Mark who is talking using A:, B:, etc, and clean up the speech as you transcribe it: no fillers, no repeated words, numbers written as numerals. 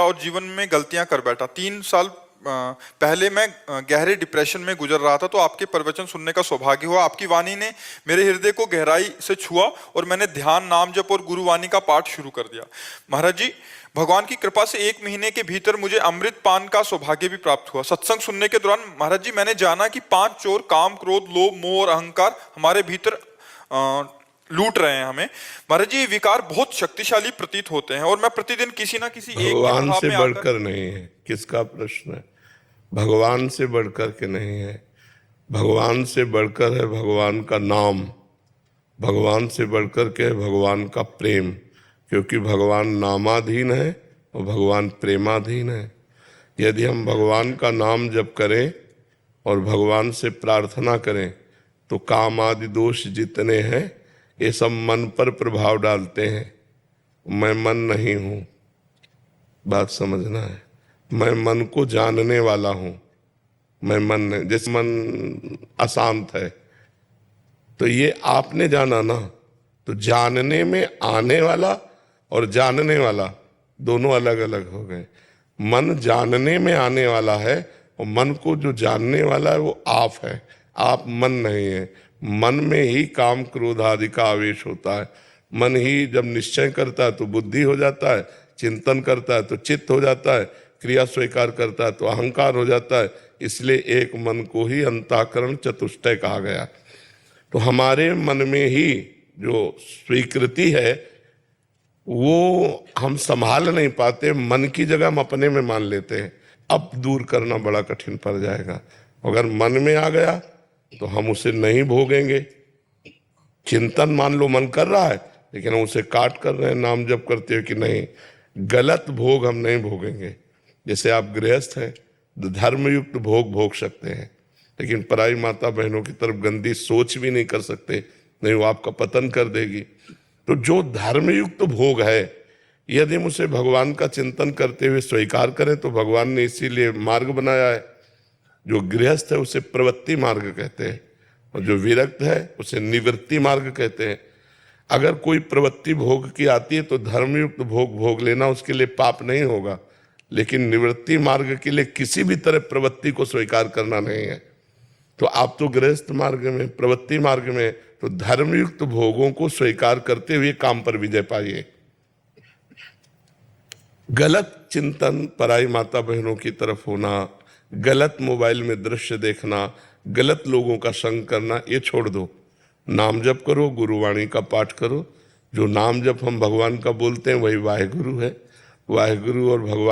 A: और जीवन में गलतियां कर बैठा। 3 साल पहले मैं गहरे डिप्रेशन में गुजर रहा था, तो आपके प्रवचन सुनने का सौभाग्य हुआ। आपकी वाणी ने मेरे हृदय को गहराई से छुआ और मैंने ध्यान, नाम जप और गुरुवाणी का पाठ शुरू कर दिया। महाराज जी, भगवान की कृपा से 1 महीने के भीतर मुझे अमृत पान का सौभाग्य भी प्राप्त हुआ। सत्संग सुनने के दौरान महाराज जी मैंने जाना कि 5 चोर काम, क्रोध, लोभ, मोह और अहंकार हमारे भीतर लूट रहे हैं हमें। महाराज जी, ये विकार बहुत शक्तिशाली प्रतीत होते हैं और मैं प्रतिदिन किसी ना किसी एक
B: भगवान से बढ़कर नहीं है। किसका प्रश्न है? भगवान से बढ़कर के नहीं है। भगवान से बढ़कर है भगवान का नाम, भगवान से बढ़कर के है भगवान का प्रेम, क्योंकि भगवान नामाधीन है और भगवान प्रेमाधीन है। यदि हम भगवान का नाम जप करें और भगवान से प्रार्थना करें तो काम आदि दोष जितने हैं ये सब मन पर प्रभाव डालते हैं। मैं मन नहीं हूं, बात समझना है। मैं मन को जानने वाला हूं, मैं मन नहीं। जैसे मन अशांत है तो ये आपने जाना ना, तो जानने में आने वाला और जानने वाला दोनों अलग अलग हो गए। मन जानने में आने वाला है और मन को जो जानने वाला है वो आप है, आप मन नहीं है। मन में ही काम, क्रोध आदि का आवेश होता है। मन ही जब निश्चय करता है तो बुद्धि हो जाता है, चिंतन करता है तो चित्त हो जाता है, क्रिया स्वीकार करता है तो अहंकार हो जाता है। इसलिए एक मन को ही अंतःकरण चतुष्टय कहा गया। तो हमारे मन में ही जो स्वीकृति है वो हम संभाल नहीं पाते, मन की जगह हम अपने में मान लेते हैं। अब दूर करना बड़ा कठिन पड़ जाएगा। अगर मन में आ गया तो हम उसे नहीं भोगेंगे। चिंतन मान लो मन कर रहा है लेकिन हम उसे काट कर रहे हैं, नाम जप करते हुए कि नहीं, गलत भोग हम नहीं भोगेंगे। जैसे आप गृहस्थ हैं तो धर्मयुक्त भोग भोग सकते हैं, लेकिन पराई माता बहनों की तरफ गंदी सोच भी नहीं कर सकते, नहीं वो आपका पतन कर देगी। तो जो धर्मयुक्त भोग है यदि हम उसे भगवान का चिंतन करते हुए स्वीकार करें तो भगवान ने इसीलिए मार्ग बनाया है। जो गृहस्थ है उसे प्रवृत्ति मार्ग कहते हैं और जो विरक्त है उसे निवृत्ति मार्ग कहते हैं। अगर कोई प्रवृत्ति भोग की आती है तो धर्मयुक्त भोग भोग लेना उसके लिए पाप नहीं होगा, लेकिन निवृत्ति मार्ग के लिए किसी भी तरह प्रवृत्ति को स्वीकार करना नहीं है। तो आप तो गृहस्थ मार्ग में, प्रवृत्ति मार्ग में, तो धर्मयुक्त भोगों को स्वीकार करते हुए काम पर विजय पाइए। गलत चिंतन, पराई माता बहनों की तरफ होना, गलत मोबाइल में दृश्य देखना, गलत लोगों का संग करना, ये छोड़ दो। नाम जप करो, गुरुवाणी का पाठ करो। जो नाम जप हम भगवान का बोलते हैं वही वाहेगुरु है। वाहेगुरु और भगवान